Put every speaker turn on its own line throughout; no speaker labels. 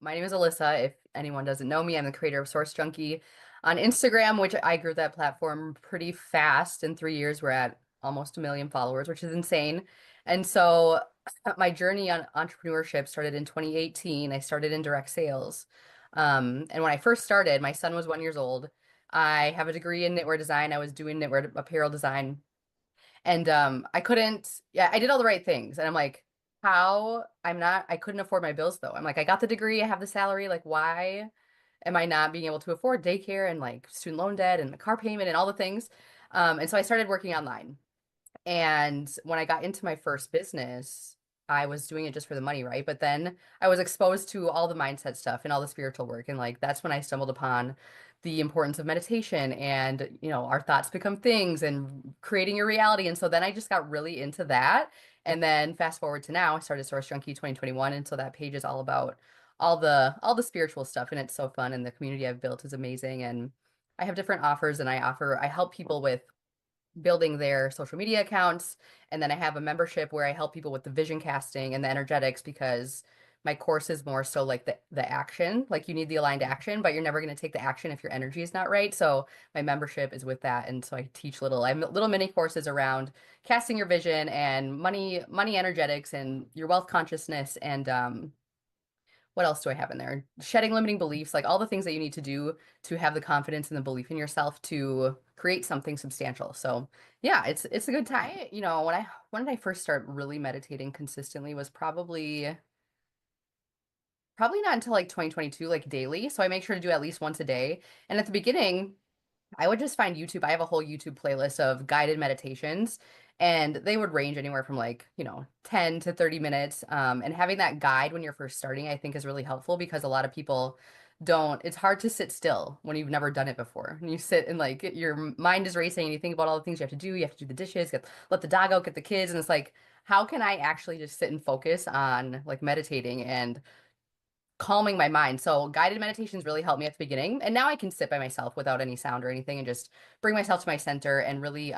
my name is Alyssa. If anyone doesn't know me, I'm the creator of Source Junkie on Instagram, which I grew that platform pretty fast. In 3 years, we're at almost 1 million followers, which is insane. And so my journey on entrepreneurship started in 2018. I started in direct sales. And when I first started, my son was 1 year old. I have a degree in knitwear design. I was doing knitwear apparel design. And I couldn't, yeah, I did all the right things. And I'm like, I couldn't afford my bills though. I'm like, I got the degree, I have the salary. Like, why am I not being able to afford daycare and like student loan debt and the car payment and all the things? And so I started working online. And when I got into my first business, I was doing it just for the money, right? But then I was exposed to all the mindset stuff and all the spiritual work. And like that's when I stumbled upon the importance of meditation and, our thoughts become things and creating your reality. And so then I just got really into that. And then fast forward to now, I started Source Junkie 2021. And so that page is all about all the spiritual stuff. And it's so fun. And the community I've built is amazing. And I have different offers and I help people with building their social media accounts. And then I have a membership where I help people with the vision casting and the energetics because my course is more so like the action. Like you need the aligned action, but you're never going to take the action if your energy is not right. So my membership is with that. And so I have little mini courses around casting your vision and money energetics and your wealth consciousness and what else do I have in there? Shedding limiting beliefs, like all the things that you need to do to have the confidence and the belief in yourself to create something substantial. So yeah, it's a good time. When did I first start really meditating consistently was probably not until like 2022, like daily. So I make sure to do at least once a day. And at the beginning, I would just find YouTube. I have a whole YouTube playlist of guided meditations, and they would range anywhere from like, 10 to 30 minutes. And having that guide when you're first starting, I think is really helpful because a lot of people it's hard to sit still when you've never done it before. And you sit and like your mind is racing and you think about all the things you have to do. You have to do the dishes, let the dog out, get the kids. And it's like, how can I actually just sit and focus on like meditating and calming my mind. So guided meditations really helped me at the beginning. And now I can sit by myself without any sound or anything and just bring myself to my center and really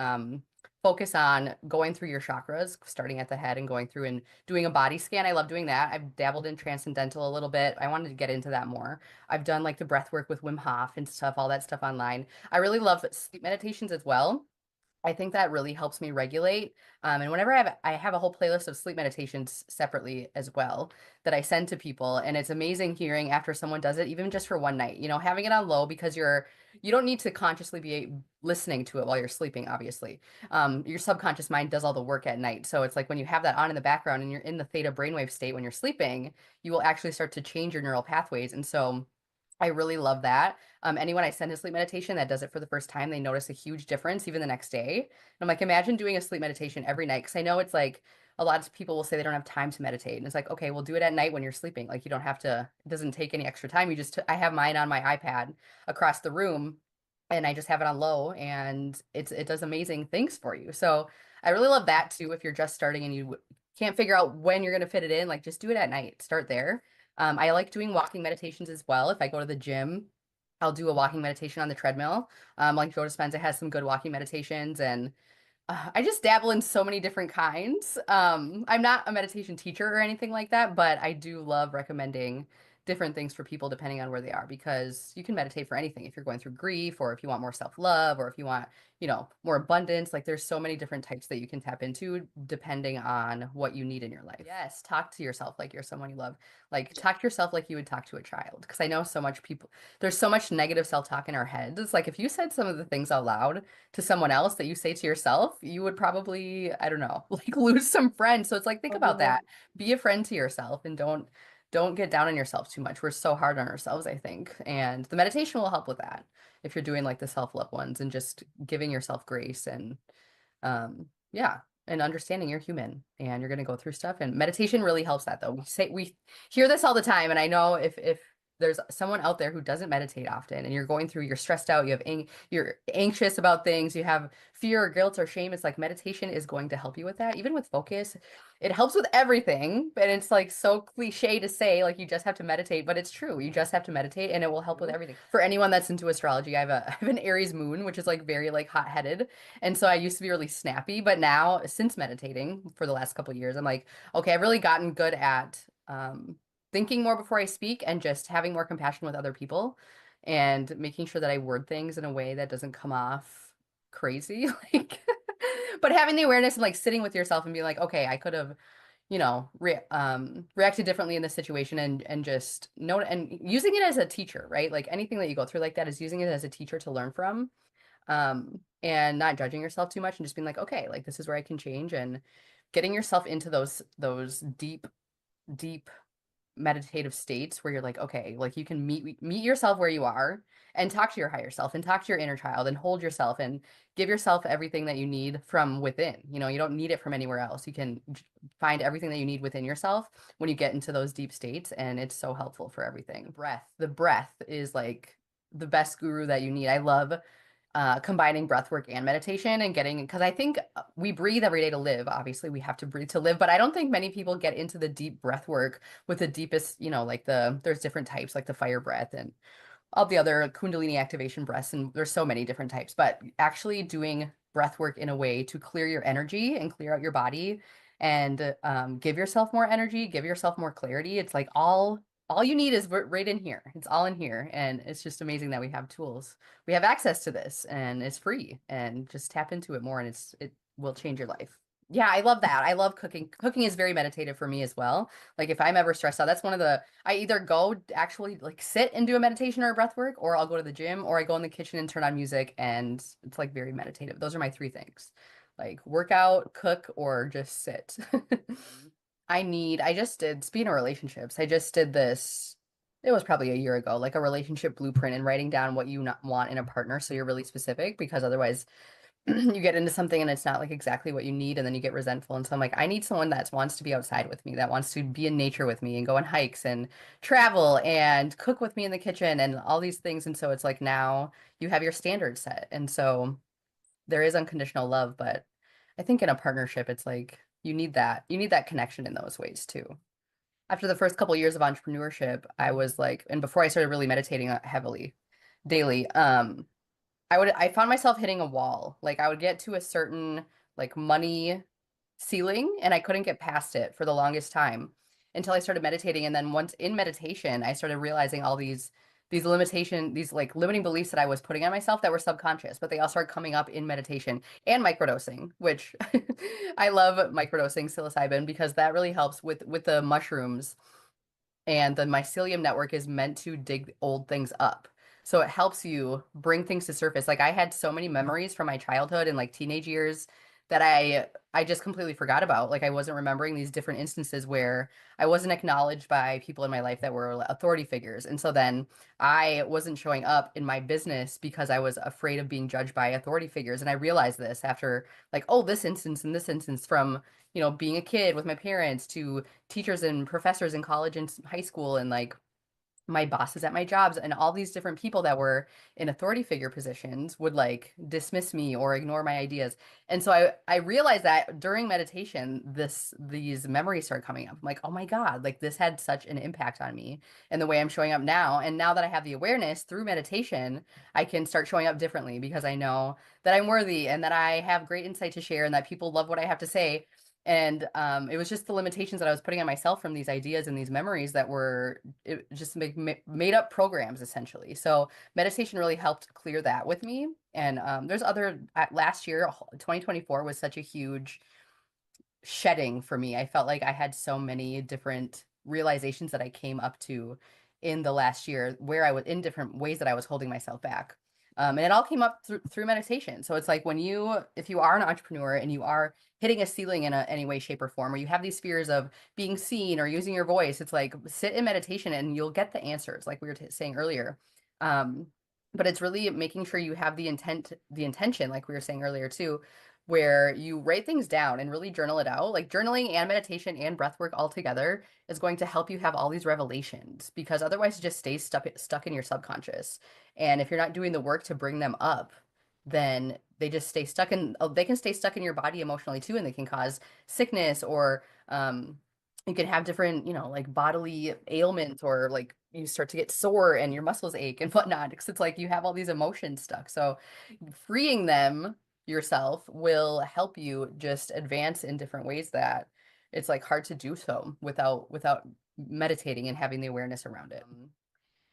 focus on going through your chakras, starting at the head and going through and doing a body scan. I love doing that. I've dabbled in transcendental a little bit. I wanted to get into that more. I've done like the breath work with Wim Hof and stuff, all that stuff online. I really love sleep meditations as well. I think that really helps me regulate. And whenever I have a whole playlist of sleep meditations separately as well that I send to people. And it's amazing hearing after someone does it, even just for one night, having it on low because you don't need to consciously be listening to it while you're sleeping, obviously. Your subconscious mind does all the work at night. So it's like when you have that on in the background and you're in the theta brainwave state when you're sleeping, you will actually start to change your neural pathways. And so I really love that. Anyone I send a sleep meditation that does it for the first time, they notice a huge difference even the next day. And I'm like, imagine doing a sleep meditation every night. Because I know it's like a lot of people will say they don't have time to meditate. And it's like, okay, we'll do it at night when you're sleeping. Like you don't have to, it doesn't take any extra time. I have mine on my iPad across the room and I just have it on low and it does amazing things for you. So I really love that too. If you're just starting and you can't figure out when you're going to fit it in, like just do it at night. Start there. I like doing walking meditations as well. If I go to the gym, I'll do a walking meditation on the treadmill. Like Joe Dispenza has some good walking meditations, and I just dabble in so many different kinds. I'm not a meditation teacher or anything like that, but I do love recommending different things for people depending on where they are because you can meditate for anything. If you're going through grief or if you want more self-love or if you want, more abundance, like there's so many different types that you can tap into depending on what you need in your life. Yes, talk to yourself like you're someone you love. Like talk to yourself like you would talk to a child because I know there's so much negative self-talk in our heads. It's like if you said some of the things out loud to someone else that you say to yourself, you would probably, I don't know, like lose some friends. So it's like think about that. Be a friend to yourself and don't get down on yourself too much. We're so hard on ourselves, I think. And the meditation will help with that if you're doing like the self-love ones and just giving yourself grace and yeah, and understanding you're human and you're going to go through stuff. And meditation really helps that though. We hear this all the time, and I know if there's someone out there who doesn't meditate often and you're stressed out, you're anxious about things, you have fear or guilt or shame, it's like meditation is going to help you with that. Even with focus, it helps with everything. And it's like so cliche to say, like you just have to meditate, but it's true. You just have to meditate and it will help with everything. For anyone that's into astrology, I have an Aries moon, which is like very like hot-headed. And so I used to be really snappy, but now since meditating for the last couple of years, I'm like, okay, I've really gotten good at thinking more before I speak and just having more compassion with other people and making sure that I word things in a way that doesn't come off crazy. Like, but having the awareness and like sitting with yourself and being like, okay, I could have, reacted differently in this situation and just note and using it as a teacher, right? Like anything that you go through like that is using it as a teacher to learn from, and not judging yourself too much and just being like, okay, like this is where I can change and getting yourself into those deep meditative states where you're like, okay, like you can meet yourself where you are and talk to your higher self and talk to your inner child and hold yourself and give yourself everything that you need from within. You don't need it from anywhere else. You can find everything that you need within yourself when you get into those deep states, and it's so helpful for everything. The breath is like the best guru that you need. I love combining breath work and meditation and getting, because I think we breathe every day to live. Obviously, we have to breathe to live, but I don't think many people get into the deep breath work with the deepest, like there's different types, like the fire breath and all the other Kundalini activation breaths, and there's so many different types, but actually doing breath work in a way to clear your energy and clear out your body and give yourself more energy, give yourself more clarity. It's like all you need is right in here. It's all in here. And it's just amazing that we have tools. We have access to this and it's free, and just tap into it more and it will change your life. Yeah, I love that. I love cooking. Cooking is very meditative for me as well. Like if I'm ever stressed out, that's one of the I either go actually like sit and do a meditation or a breath work, or I'll go to the gym, or I go in the kitchen and turn on music, and it's like very meditative. Those are my three things. Like workout, cook, or just sit. I just did, speaking of relationships, I just did this, it was probably a year ago, like a relationship blueprint and writing down what you not want in a partner. So you're really specific, because otherwise you get into something and it's not like exactly what you need, and then you get resentful. And so I'm like, I need someone that wants to be outside with me, that wants to be in nature with me and go on hikes and travel and cook with me in the kitchen and all these things. And so it's like now you have your standards set. And so there is unconditional love, but I think in a partnership, it's like you need that connection in those ways too. After the first couple years of entrepreneurship, I was like, and before I started really meditating heavily daily, I found myself hitting a wall. Like I would get to a certain like money ceiling and I couldn't get past it for the longest time until I started meditating. And then once in meditation, I started realizing all these like limiting beliefs that I was putting on myself that were subconscious, but they all started coming up in meditation and microdosing, which I love microdosing psilocybin because that really helps with the mushrooms, and the mycelium network is meant to dig old things up. So it helps you bring things to surface. Like I had so many memories from my childhood and like teenage years that I just completely forgot about. Like I wasn't remembering these different instances where I wasn't acknowledged by people in my life that were authority figures. And so then I wasn't showing up in my business because I was afraid of being judged by authority figures. And I realized this after like, oh, this instance and this instance from, being a kid with my parents to teachers and professors in college and high school, and like my bosses at my jobs and all these different people that were in authority figure positions would like dismiss me or ignore my ideas. And so I realized that during meditation, these memories started coming up. I'm like, oh my God, like this had such an impact on me and the way I'm showing up now. And now that I have the awareness through meditation, I can start showing up differently because I know that I'm worthy and that I have great insight to share and that people love what I have to say. And it was just the limitations that I was putting on myself from these ideas and these memories that were just made up programs essentially. So meditation really helped clear that with me. And there's other last year, 2024 was such a huge shedding for me. I felt like I had so many different realizations that I came up to in the last year where I was in different ways that I was holding myself back. And it all came up through meditation. So it's like if you are an entrepreneur and you are hitting a ceiling in any way, shape, or form, or you have these fears of being seen or using your voice, it's like sit in meditation and you'll get the answers, like we were saying earlier. Um, but it's really making sure you have the intention, like we were saying earlier too, where you write things down and really journal it out. Like journaling and meditation and breath work all together is going to help you have all these revelations, because otherwise it just stays stuck in your subconscious. And if you're not doing the work to bring them up, then they just stay stuck in they can stay stuck in your body emotionally too, and they can cause sickness or you can have different, like bodily ailments, or like you start to get sore and your muscles ache and whatnot, because it's like you have all these emotions stuck. So freeing them yourself will help you just advance in different ways that it's like hard to do so without meditating and having the awareness around it.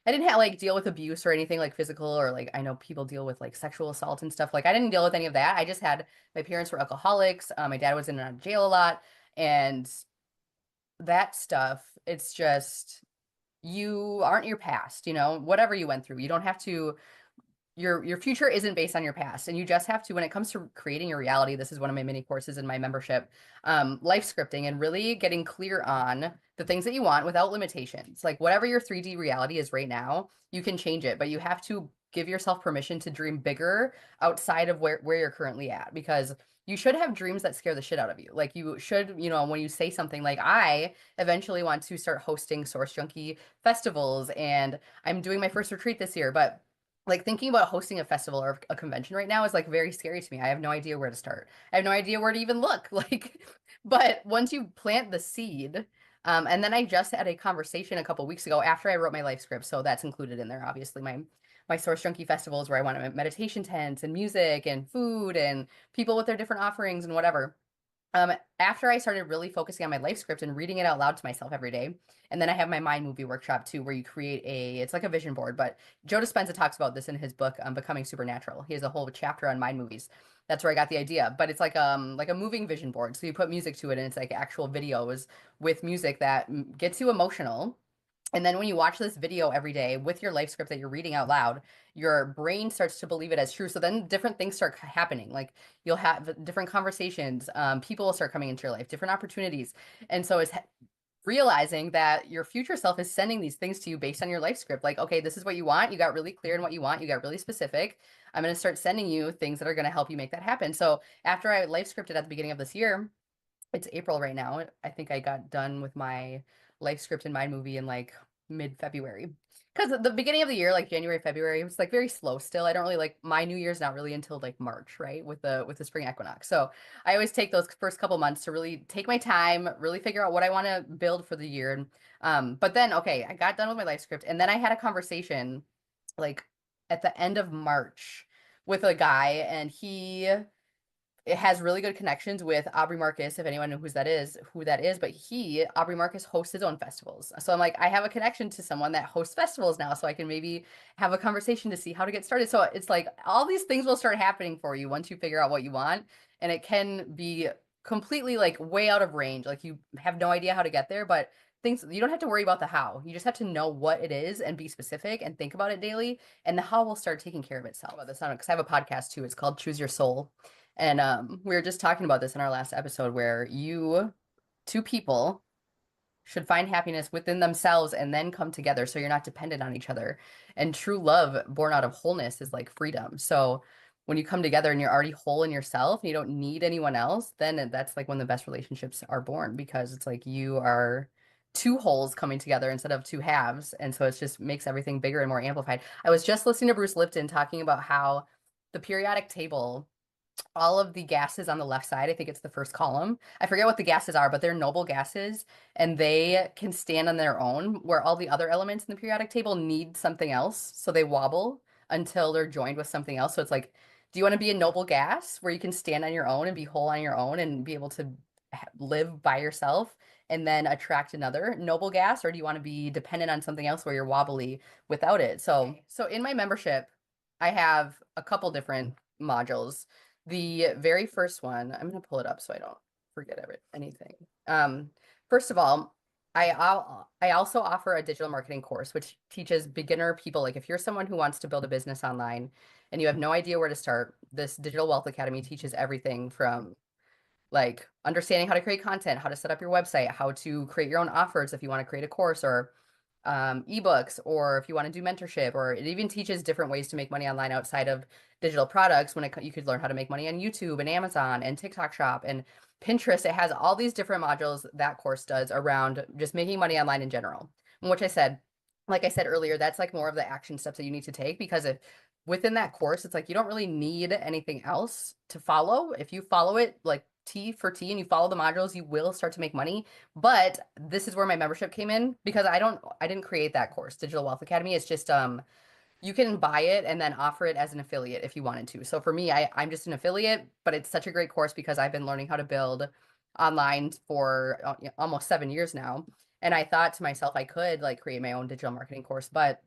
I didn't have like deal with abuse or anything like physical or like I know people deal with like sexual assault and stuff. Like I didn't deal with any of that. I just had my parents were alcoholics. My dad was in and out of jail a lot, and that stuff. It's just you aren't your past, whatever you went through. You don't have to your future isn't based on your past, and you just have to, when it comes to creating your reality, this is one of my mini courses in my membership, life scripting, and really getting clear on the things that you want without limitations. Like whatever your 3D reality is right now, you can change it, but you have to give yourself permission to dream bigger outside of where you're currently at, because you should have dreams that scare the shit out of you. Like you should, when you say something like, I eventually want to start hosting Source Junkie festivals, and I'm doing my first retreat this year, but like thinking about hosting a festival or a convention right now is like very scary to me. I have no idea where to start. I have no idea where to even look. Like, but once you plant the seed, and then I just had a conversation a couple weeks ago after I wrote my life script, so that's included in there. Obviously, my Source Junkie festivals where I want meditation tents and music and food and people with their different offerings and whatever. After I started really focusing on my life script and reading it out loud to myself every day, and then I have my mind movie workshop too, where you create it's like a vision board, but Joe Dispenza talks about this in his book, Becoming Supernatural. He has a whole chapter on mind movies. That's where I got the idea, but it's like a moving vision board. So you put music to it, and it's like actual videos with music that gets you emotional. And then when you watch this video every day with your life script that you're reading out loud, your brain starts to believe it as true. So then different things start happening. Like you'll have different conversations, people will start coming into your life, different opportunities. And so it's realizing that your future self is sending these things to you based on your life script. Like, okay, this is what you want. You got really clear in what you want. You got really specific. I'm going to start sending you things that are going to help you make that happen. So after I life scripted at the beginning of this year, it's April right now. I think I got done with my life script and mind movie in like mid-February. Because at the beginning of the year, like January, February, it was like very slow still. I don't really like my New Year's not really until like March, right? With the spring equinox. So I always take those first couple months to really take my time, really figure out what I want to build for the year. And but then okay, I got done with my life script, and then I had a conversation like at the end of March with a guy, and it has really good connections with Aubrey Marcus, if anyone knows who that is. But Aubrey Marcus, hosts his own festivals. So I'm like, I have a connection to someone that hosts festivals now, so I can maybe have a conversation to see how to get started. So it's like all these things will start happening for you once you figure out what you want. And it can be completely like way out of range. Like you have no idea how to get there, but things you don't have to worry about the how. You just have to know what it is and be specific and think about it daily. And the how will start taking care of itself. About this, because I have a podcast too. It's called Choose Your Soul. And we were just talking about this in our last episode where two people should find happiness within themselves and then come together so you're not dependent on each other. And true love born out of wholeness is like freedom. So when you come together and you're already whole in yourself and you don't need anyone else, then that's like when the best relationships are born, because it's like you are two wholes coming together instead of two halves. And so it just makes everything bigger and more amplified. I was just listening to Bruce Lipton talking about how the periodic table, all of the gases on the left side, I think it's the first column. I forget what the gases are, but they're noble gases, and they can stand on their own, where all the other elements in the periodic table need something else. So they wobble until they're joined with something else. So it's like, do you want to be a noble gas where you can stand on your own and be whole on your own and be able to live by yourself and then attract another noble gas? Or do you want to be dependent on something else where you're wobbly without it? So in my membership, I have a couple different modules. The very first one, I'm going to pull it up so I don't forget anything. First of all, I also offer a digital marketing course, which teaches beginner people, like if you're someone who wants to build a business online and you have no idea where to start, this Digital Wealth Academy teaches everything from like understanding how to create content, how to set up your website, how to create your own offers if you want to create a course, or ebooks, or if you want to do mentorship, or it even teaches different ways to make money online outside of digital products. You could learn how to make money on YouTube and Amazon and TikTok Shop and Pinterest. It has all these different modules that course does around just making money online in general. And which like I said earlier, that's like more of the action steps that you need to take, because if within that course, it's like you don't really need anything else to follow. If you follow it like T for T and you follow the modules, you will start to make money. But this is where my membership came in, because I didn't create that course, Digital Wealth Academy. It's just you can buy it and then offer it as an affiliate if you wanted to. So for me, I'm just an affiliate, but it's such a great course because I've been learning how to build online for almost 7 years now. And I thought to myself, I could like create my own digital marketing course, but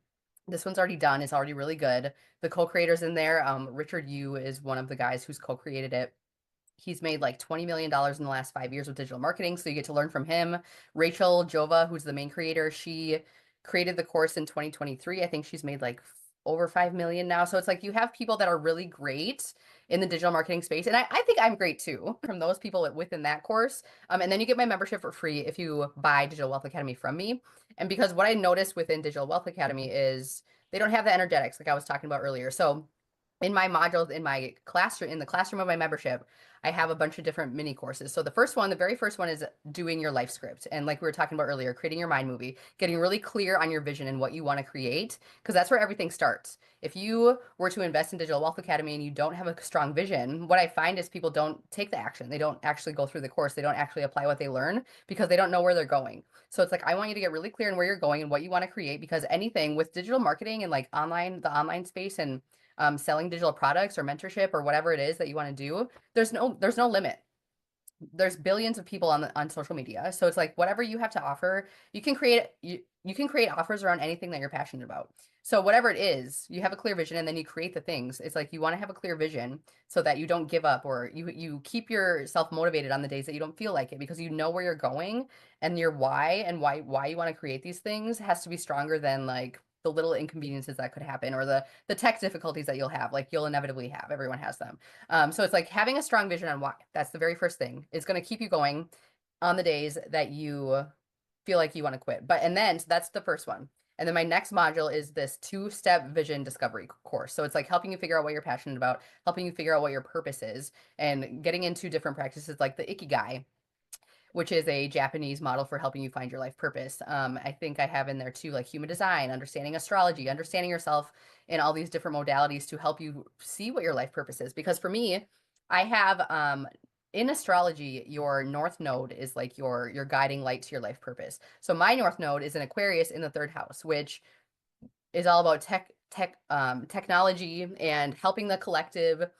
this one's already done. It's already really good. The co-creators in there, Richard Yu is one of the guys who's co-created it. He's made like $20 million in the last 5 years with digital marketing. So you get to learn from him. Rachel Jova, who's the main creator, she created the course in 2023. I think she's made like over 5 million now. So it's like you have people that are really great in the digital marketing space. And I think I'm great too from those people within that course. And then you get my membership for free if you buy Digital Wealth Academy from me. And because what I noticed within Digital Wealth Academy is they don't have the energetics like I was talking about earlier. So in my modules in my classroom, in the classroom of my membership, I have a bunch of different mini courses. So the first one, the very first one is doing your life script. And like we were talking about earlier, creating your mind movie, getting really clear on your vision and what you want to create, because that's where everything starts. If you were to invest in Digital Wealth Academy and you don't have a strong vision, what I find is people don't take the action. They don't actually go through the course. They don't actually apply what they learn because they don't know where they're going. So it's like, I want you to get really clear on where you're going and what you want to create, because anything with digital marketing and like the online space and selling digital products or mentorship or whatever it is that you want to do, there's no limit. There's billions of people on social media. So it's like whatever you have to offer, you can create offers around anything that you're passionate about. So whatever it is, you have a clear vision and then you create the things. It's like you want to have a clear vision so that you don't give up, or you keep yourself motivated on the days that you don't feel like it, because you know where you're going, and your why and why you want to create these things has to be stronger than like the little inconveniences that could happen, or the tech difficulties that you'll have. Like you'll inevitably have, everyone has them. So it's like having a strong vision on why. That's the very first thing. It's going to keep you going on the days that you feel like you want to quit. So that's the first one. And then my next module is this two-step vision discovery course. So it's like helping you figure out what you're passionate about, helping you figure out what your purpose is, and getting into different practices like the Ikigai, which is a Japanese model for helping you find your life purpose. I think I have in there too, like human design, understanding astrology, understanding yourself in all these different modalities to help you see what your life purpose is. Because for me, I have in astrology, your north node is like your guiding light to your life purpose. So my north node is an Aquarius in the third house, which is all about technology and helping the collective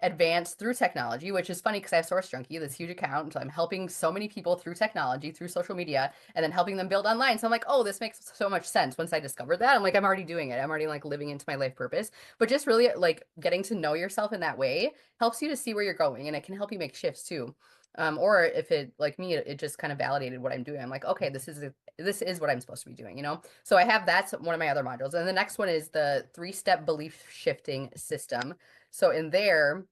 advance through technology, which is funny because I have Source Junkie, this huge account. So I'm helping so many people through technology, through social media, and then helping them build online. So I'm like, oh, this makes so much sense. Once I discovered that, I'm like, I'm already doing it. I'm already like living into my life purpose. But just really like getting to know yourself in that way helps you to see where you're going, and it can help you make shifts too. Or if it like me, it just kind of validated what I'm doing. I'm like, okay, this is what I'm supposed to be doing, you know? So I have that's one of my other modules. And the next one is the three-step belief shifting system. So in there,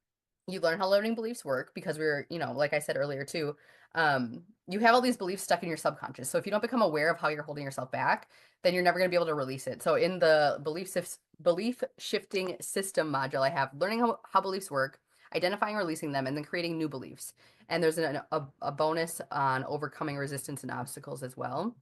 you learn how limiting beliefs work, because we're, like I said earlier too, you have all these beliefs stuck in your subconscious. So if you don't become aware of how you're holding yourself back, then you're never going to be able to release it. So in the belief shifting system module, I have learning how beliefs work, identifying and releasing them, and then creating new beliefs. And there's a bonus on overcoming resistance and obstacles as well.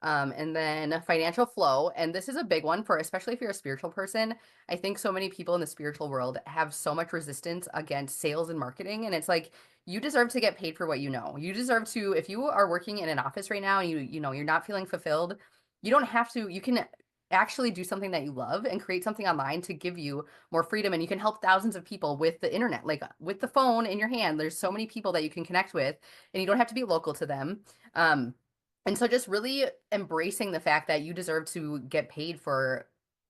And then financial flow. And this is a big one for, especially if you're a spiritual person. I think so many people in the spiritual world have so much resistance against sales and marketing. And it's like, you deserve to get paid for what you know. You deserve to, if you are working in an office right now and you're not feeling fulfilled, you don't have to, you can actually do something that you love and create something online to give you more freedom. And you can help thousands of people with the internet, like with the phone in your hand. There's so many people that you can connect with, and you don't have to be local to them. And so just really embracing the fact that you deserve to get paid for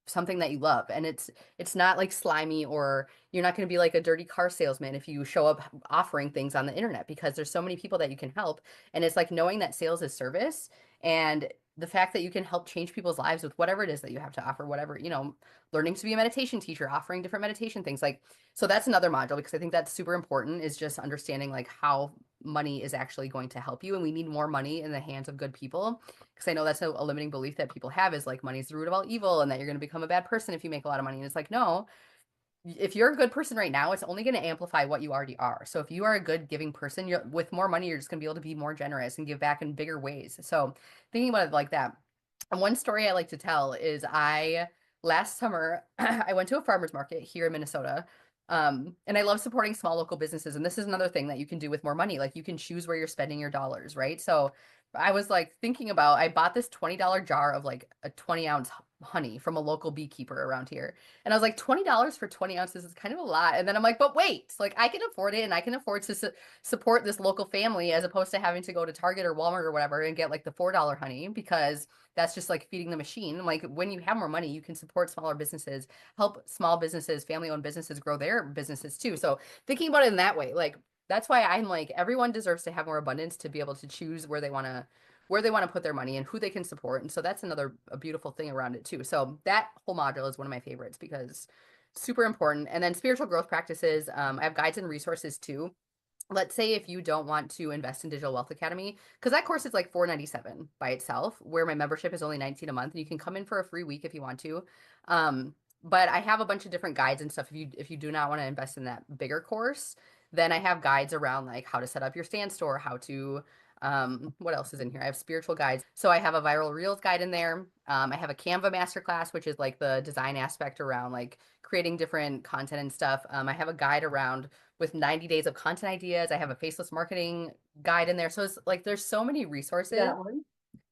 something that you love. And it's not like slimy, or you're not going to be like a dirty car salesman if you show up offering things on the internet, because there's so many people that you can help. And it's like knowing that sales is service, and the fact that you can help change people's lives with whatever it is that you have to offer, whatever, learning to be a meditation teacher, offering different meditation things, like, so that's another module, because I think that's super important, is just understanding like how money is actually going to help you. And we need more money in the hands of good people, because I know that's a limiting belief that people have, is like money is the root of all evil, and that you're going to become a bad person if you make a lot of money. And it's like, no, if you're a good person right now, it's only going to amplify what you already are. So if you are a good giving person, with more money, you're just going to be able to be more generous and give back in bigger ways. So thinking about it like that. And one story I like to tell is last summer, I went to a farmer's market here in Minnesota. And I love supporting small local businesses. And this is another thing that you can do with more money. Like you can choose where you're spending your dollars, right? So I was like thinking about, I bought this $20 jar of like a 20-ounce honey from a local beekeeper around here. And I was like, $20 for 20 ounces is kind of a lot. And then I'm like, but wait, like I can afford it and I can afford to support this local family as opposed to having to go to Target or Walmart or whatever and get like the $4 honey because that's just like feeding the machine. Like when you have more money, you can support smaller businesses, help small businesses, family-owned businesses grow their businesses too. So thinking about it in that way, like that's why I'm like everyone deserves to have more abundance to be able to choose where they want to put their money and who they can support. And so that's another a beautiful thing around it too. So that whole module is one of my favorites because super important. And then spiritual growth practices, I have guides and resources too. Let's say if you don't want to invest in Digital Wealth Academy, because that course is like $497 by itself, where my membership is only $19 a month, and you can come in for a free week if you want to. But I have a bunch of different guides and stuff. If you do not want to invest in that bigger course, then I have guides around like how to set up your stand store, how to what else is in here? I have spiritual guides. So I have a viral reels guide in there. I have a Canva masterclass, which is like the design aspect around like creating different content and stuff. I have a guide around with 90 days of content ideas. I have a faceless marketing guide in there. So it's like there's so many resources
That one.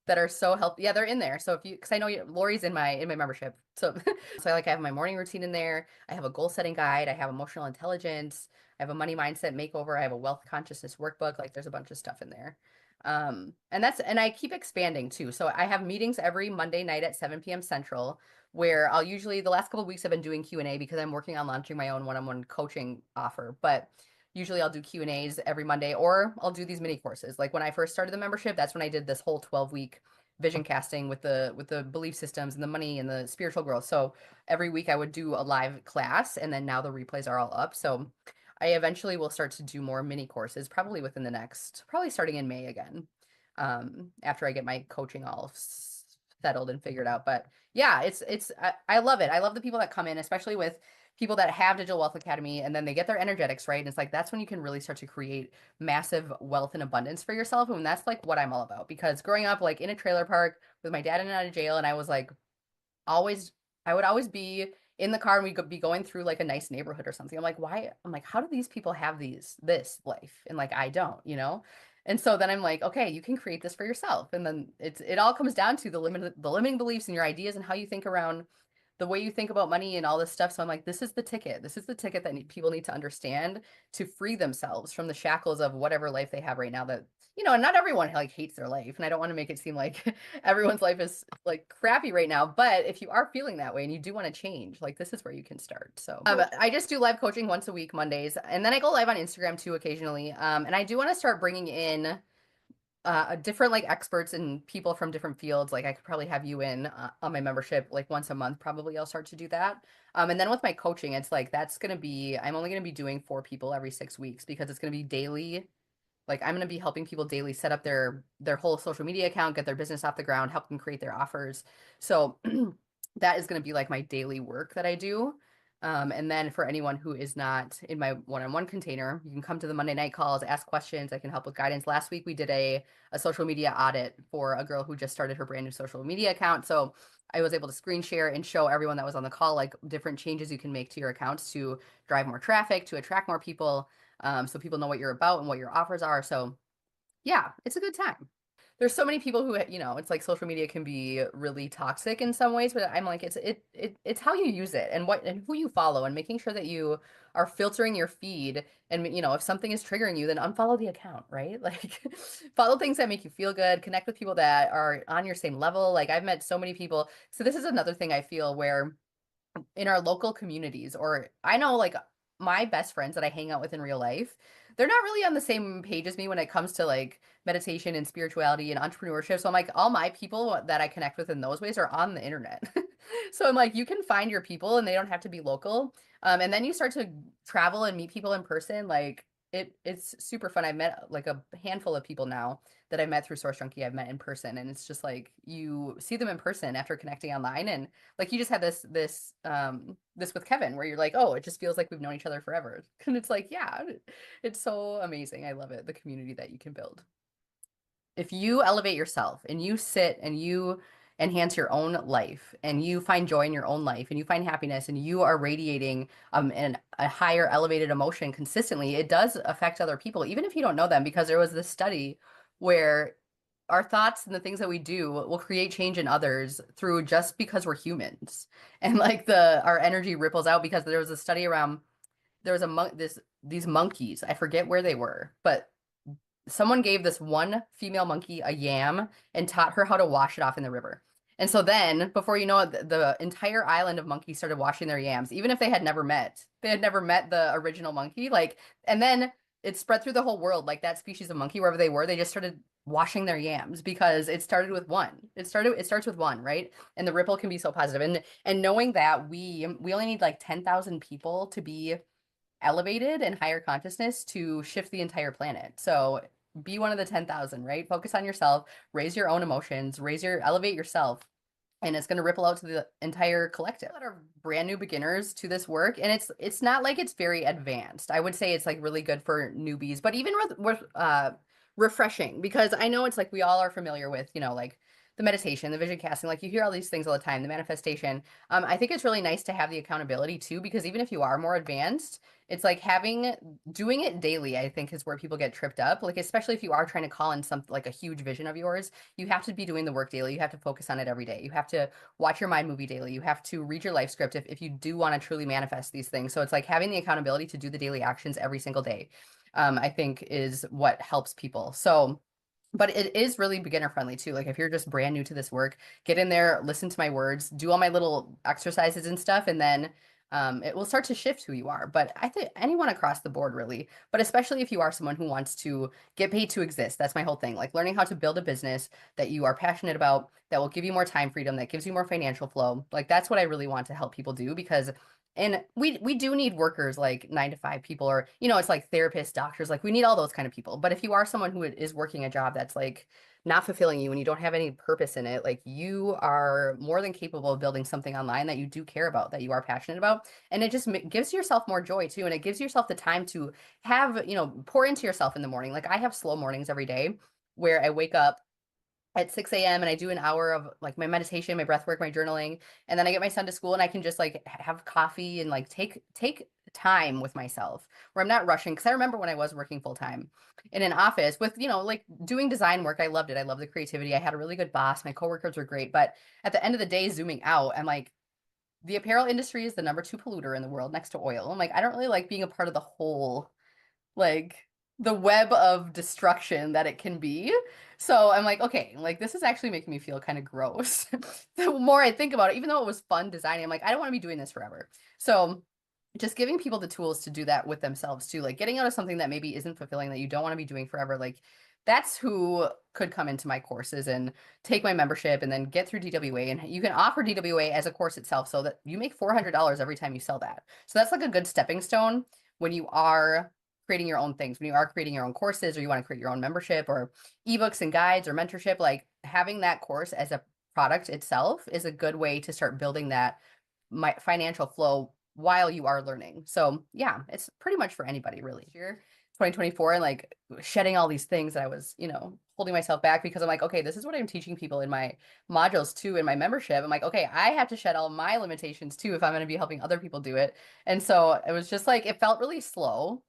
that are so helpful. Yeah, they're in there. So if you, because I know Lori's in my membership. So so I have my morning routine in there. I have a goal setting guide. I have emotional intelligence. I have a money mindset makeover. I have a wealth consciousness workbook. Like there's a bunch of stuff in there. And I keep expanding too. So I have meetings every Monday night at 7 p.m. Central, where I'll usually the last couple of weeks I've been doing Q&A because I'm working on launching my own one-on-one coaching offer. But usually I'll do Q&As every Monday or I'll do these mini courses. Like when I first started the membership, that's when I did this whole 12-week vision casting with the belief systems and the money and the spiritual growth. So every week I would do a live class and then now the replays are all up. So I eventually will start to do more mini courses probably within the next probably starting in May again. After I get my coaching all settled and figured out. But yeah, I love it. I love the people that come in, especially with people that have Digital Wealth Academy and then they get their energetics right. And it's like that's when you can really start to create massive wealth and abundance for yourself. And that's like what I'm all about. Because growing up like in a trailer park with my dad in and out of jail, and I was like always I would always be in the car and we'd be going through like a nice neighborhood or something. I'm like, why? I'm like, how do these people have this life? And like I don't, you know? And so then I'm like, okay, you can create this for yourself. And then it all comes down to the limiting beliefs and your ideas and how you think around the way you think about money and all this stuff. So I'm like, this is the ticket. This is the ticket that people need to understand to free themselves from the shackles of whatever life they have right now that, you know, and not everyone like hates their life. And I don't want to make it seem like everyone's life is like crappy right now. But if you are feeling that way and you do want to change, like this is where you can start. So I just do live coaching once a week, Mondays. And then I go live on Instagram too occasionally. And I do want to start bringing in different like experts and people from different fields. Like I could probably have you in on my membership like once a month. Probably I'll start to do that. And then with my coaching, it's like that's gonna be I'm only gonna be doing 4 people every 6 weeks because it's gonna be daily. Like I'm gonna be helping people daily set up their whole social media account, get their business off the ground, help them create their offers. So that is gonna be like my daily work that I do. And then for anyone who is not in my one-on-one container, you can come to the Monday night calls, ask questions. I can help with guidance. Last week we did a social media audit for a girl who just started her brand new social media account. So I was able to screen share and show everyone that was on the call like different changes you can make to your accounts to drive more traffic, to attract more people, so people know what you're about and what your offers are. So yeah, it's a good time. There's so many people who, you know, it's like social media can be really toxic in some ways, but I'm like, it's how you use it and what and who you follow and making sure that you are filtering your feed. And, you know, if something is triggering you, then unfollow the account, right? Like follow things that make you feel good, connect with people that are on your same level. Like I've met so many people. So this is another thing I feel where in our local communities, or I know like my best friends that I hang out with in real life, they're not really on the same page as me when it comes to like meditation and spirituality and entrepreneurship. So I'm like, all my people that I connect with in those ways are on the internet. So I'm like, you can find your people and they don't have to be local. And then you start to travel and meet people in person. Like it's super fun. I've met like a handful of people now that I met through Source Junkie. I've met in person, and it's just like you see them in person after connecting online, and like you just had this with Kevin where you're like, oh, it just feels like we've known each other forever. And it's like, yeah, it's so amazing. I love it, the community that you can build. If you elevate yourself and you sit and you enhance your own life and you find joy in your own life and you find happiness and you are radiating a higher elevated emotion consistently, it does affect other people, even if you don't know them, because there was this study where our thoughts and the things that we do will create change in others through just because we're humans. And like our energy ripples out because there was a study around there was a these monkeys. I forget where they were, but someone gave this one female monkey a yam and taught her how to wash it off in the river. And so then, before you know it, the entire island of monkeys started washing their yams, even if they had never met. They had never met the original monkey. Like, and then it spread through the whole world. Like that species of monkey, wherever they were, they just started washing their yams because it started with one. It starts with one, right? And the ripple can be so positive. And knowing that we only need like 10,000 people to be elevated and higher consciousness to shift the entire planet. So be one of the 10,000, right? Focus on yourself, raise your own emotions, elevate yourself, and it's going to ripple out to the entire collective that are brand new beginners to this work. And it's not like it's very advanced. I would say it's like really good for newbies, but even with refreshing, because I know it's like we all are familiar with, like the meditation, the vision casting, like you hear all these things all the time, the manifestation. I think it's really nice to have the accountability too, because even if you are more advanced, it's like doing it daily, I think is where people get tripped up. Like, especially if you are trying to call in something like a huge vision of yours, you have to be doing the work daily. You have to focus on it every day. You have to watch your mind movie daily. You have to read your life script if you do want to truly manifest these things. So it's like having the accountability to do the daily actions every single day, I think is what helps people. So, but it is really beginner friendly too. Like if you're just brand new to this work, get in there, listen to my words, do all my little exercises and stuff, and then it will start to shift who you are. But I think anyone across the board really, but especially if you are someone who wants to get paid to exist, that's my whole thing. Like learning how to build a business that you are passionate about, that will give you more time freedom, that gives you more financial flow. Like that's what I really want to help people do because and we do need workers like 9 to 5 people, or it's like therapists, doctors, like we need all those kind of people. But if you are someone who is working a job that's like not fulfilling you and you don't have any purpose in it, like you are more than capable of building something online that you do care about, that you are passionate about. And it just gives yourself more joy too. And it gives yourself the time to have, pour into yourself in the morning. Like I have slow mornings every day where I wake up at 6 a.m. and I do an hour of like my meditation, my breath work, my journaling, and then I get my son to school and I can just like have coffee and like take time with myself where I'm not rushing. Because I remember when I was working full time in an office with, like doing design work, I loved it. I loved the creativity. I had a really good boss. My coworkers were great. But at the end of the day, zooming out, I'm like, the apparel industry is the #2 polluter in the world next to oil. I'm like, I don't really like being a part of the whole like the web of destruction that it can be. So I'm like, okay, like this is actually making me feel kind of gross. The more I think about it, even though it was fun designing, I'm like, I don't want to be doing this forever. So just giving people the tools to do that with themselves too, like getting out of something that maybe isn't fulfilling that you don't want to be doing forever. Like that's who could come into my courses and take my membership and then get through DWA. And you can offer DWA as a course itself so that you make $400 every time you sell that. So that's like a good stepping stone when you are creating your own things, when you are creating your own courses or you want to create your own membership or ebooks and guides or mentorship. Like having that course as a product itself is a good way to start building that financial flow while you are learning. So yeah, it's pretty much for anybody really. Here, 2024, and like shedding all these things that I was, holding myself back because I'm like, okay, this is what I'm teaching people in my modules too, in my membership. I'm like, okay, I have to shed all my limitations too if I'm going to be helping other people do it. And so it was just like, it felt really slow.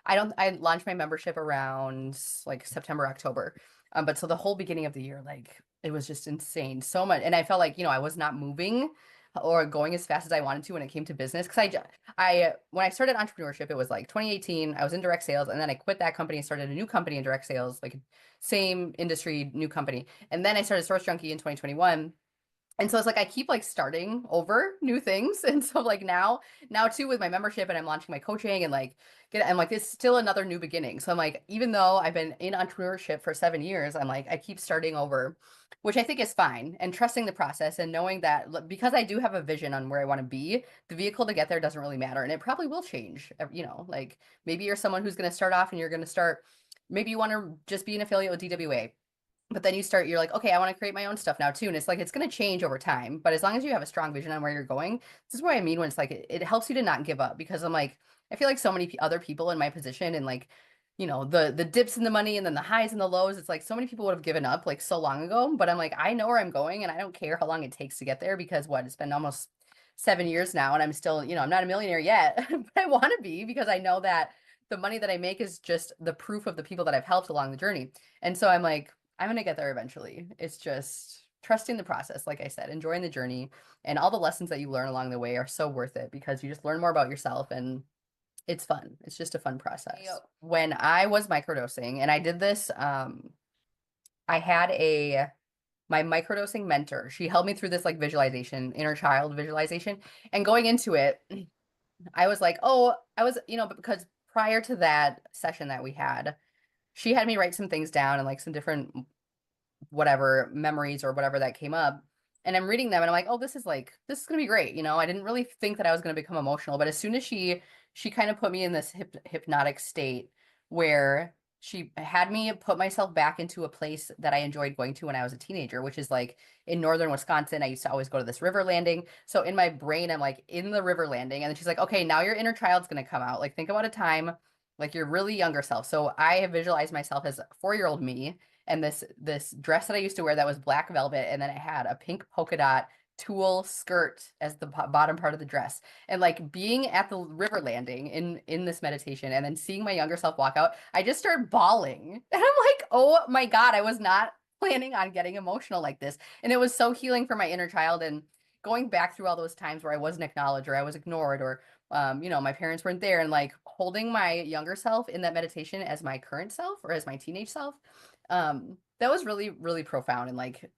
I launched my membership around like September, October. But so the whole beginning of the year, like it was just insane. So much. And I felt like, I was not moving or going as fast as I wanted to when it came to business. Cause when I started entrepreneurship, it was like 2018, I was in direct sales and then I quit that company and started a new company in direct sales, like same industry, new company. And then I started Source Junkie in 2021. And so it's like I keep like starting over new things. And so like now too with my membership and I'm launching my coaching and like I'm like it's still another new beginning. So I'm like, even though I've been in entrepreneurship for 7 years, I'm like I keep starting over, which I think is fine. And trusting the process and knowing that because I do have a vision on where I want to be, the vehicle to get there doesn't really matter. And it probably will change. Like maybe you're someone who's going to start off and you're going to start, maybe you want to just be an affiliate with DWA. But then you're like, okay, I want to create my own stuff now too. And it's like, it's going to change over time. But as long as you have a strong vision on where you're going, this is what I mean when it's like, it helps you to not give up because I'm like, I feel like so many other people in my position and like, the dips in the money and then the highs and the lows, it's like so many people would have given up like so long ago. But I'm like, I know where I'm going and I don't care how long it takes to get there because it's been almost 7 years now and I'm still, I'm not a millionaire yet, but I want to be because I know that the money that I make is just the proof of the people that I've helped along the journey. And so I'm like, I'm gonna get there eventually. It's just trusting the process, like I said, enjoying the journey, and all the lessons that you learn along the way are so worth it because you just learn more about yourself and it's fun. It's just a fun process. When I was microdosing, and I did this, I had a my microdosing mentor. She helped me through this like visualization, inner child visualization. And going into it, I was like, oh, I was, because prior to that session that we had, she had me write some things down and like some different whatever memories or whatever that came up. And I'm reading them and I'm like, oh, this is gonna be great. I didn't really think that I was gonna become emotional, but as soon as she kind of put me in this hypnotic state where she had me put myself back into a place that I enjoyed going to when I was a teenager, which is like in northern Wisconsin. I used to always go to this river landing. So in my brain, I'm like in the river landing. And then she's like, okay, now your inner child's gonna come out. Like think about a time like your really younger self. So I have visualized myself as 4-year-old me and this dress that I used to wear that was black velvet, and then it had a pink polka dot tulle skirt as the bottom part of the dress. And like being at the river landing in this meditation and then seeing my younger self walk out, I just started bawling. And I'm like, "Oh my God, I was not planning on getting emotional like this." And it was so healing for my inner child and going back through all those times where I wasn't acknowledged or I was ignored or my parents weren't there and like holding my younger self in that meditation as my current self or as my teenage self that was really, really profound and like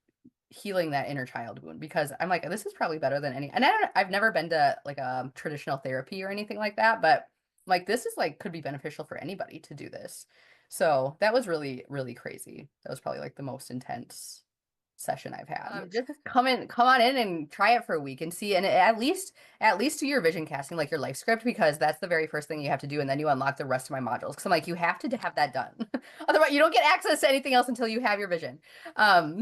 healing that inner child wound because I'm like, this is probably better than any, and I've never been to like a traditional therapy or anything like that, but like this is like could be beneficial for anybody to do this. So that was really, really crazy. That was probably like the most intense session I've had. Just come on in and try it for a week and see, and at least do your vision casting, like your life script, because that's the very first thing you have to do, and then you unlock the rest of my modules. Because I'm like, you have to have that done, otherwise you don't get access to anything else until you have your vision.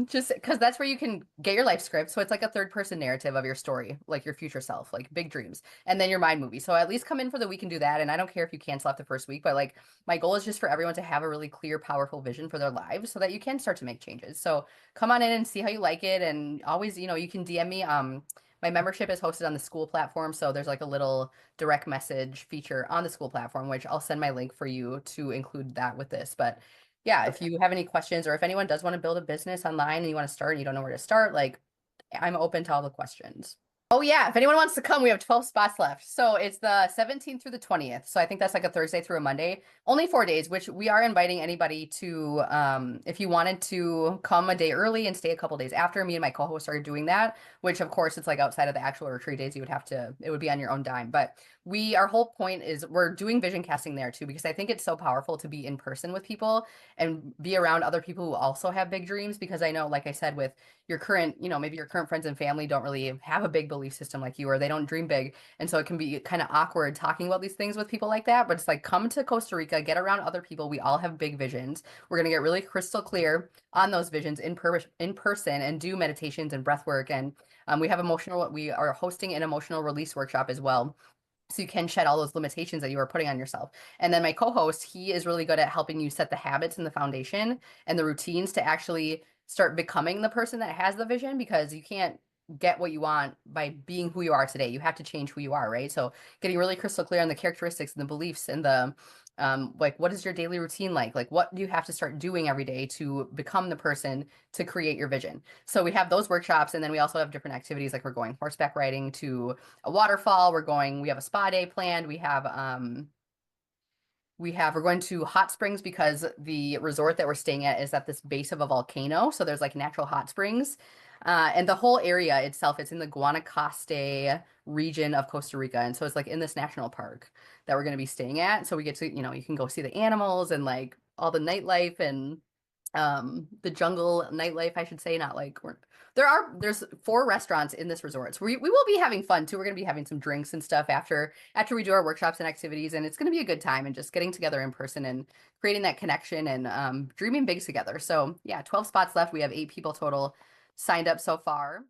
Just because that's where you can get your life script. So it's like a third person narrative of your story, like your future self, like big dreams, and then your mind movie. So at least come in for the week and do that. And I don't care if you cancel after the first week, but like my goal is just for everyone to have a really clear, powerful vision for their lives so that you can start to make changes. So come on in and see how you like it. And always, you can DM me. My membership is hosted on the school platform, so there's like a little direct message feature on the school platform, which I'll send my link for you to include that with this. But yeah, if you have any questions or if anyone does want to build a business online and you want to start and you don't know where to start, like I'm open to all the questions. Oh yeah, if anyone wants to come, we have 12 spots left. So it's the 17th through the 20th. So I think that's like a Thursday through a Monday. Only 4 days, which we are inviting anybody to if you wanted to come a day early and stay a couple days after. Me and my co-host are doing that, which of course it's like outside of the actual retreat days, it would be on your own dime. But our whole point is we're doing vision casting there too, because I think it's so powerful to be in person with people and be around other people who also have big dreams. Because I know, like I said, with your current, maybe your current friends and family don't really have a big belief system like you, or they don't dream big. And so it can be kind of awkward talking about these things with people like that. But it's like, come to Costa Rica, get around other people. We all have big visions. We're going to get really crystal clear on those visions in person and do meditations and breath work. And we are hosting an emotional release workshop as well, so you can shed all those limitations that you are putting on yourself. And then my co-host, he is really good at helping you set the habits and the foundation and the routines to actually start becoming the person that has the vision, because you can't get what you want by being who you are today. You have to change who you are, right? So getting really crystal clear on the characteristics and the beliefs and the like, what is your daily routine like? Like, what do you have to start doing every day to become the person to create your vision? So we have those workshops, and then we also have different activities, like we're going horseback riding to a waterfall. We have a spa day planned. We're going to hot springs because the resort that we're staying at is at this base of a volcano. So there's like natural hot springs. And the whole area itself, it's in the Guanacaste region of Costa Rica. And so it's like in this national park that we're going to be staying at. So we get to, you can go see the animals and like all the nightlife and the jungle nightlife, I should say. Not like there's 4 restaurants in this resort, so we will be having fun too. We're going to be having some drinks and stuff after we do our workshops and activities, and it's going to be a good time and just getting together in person and creating that connection and dreaming big together. So yeah, 12 spots left. We have 8 people total signed up so far.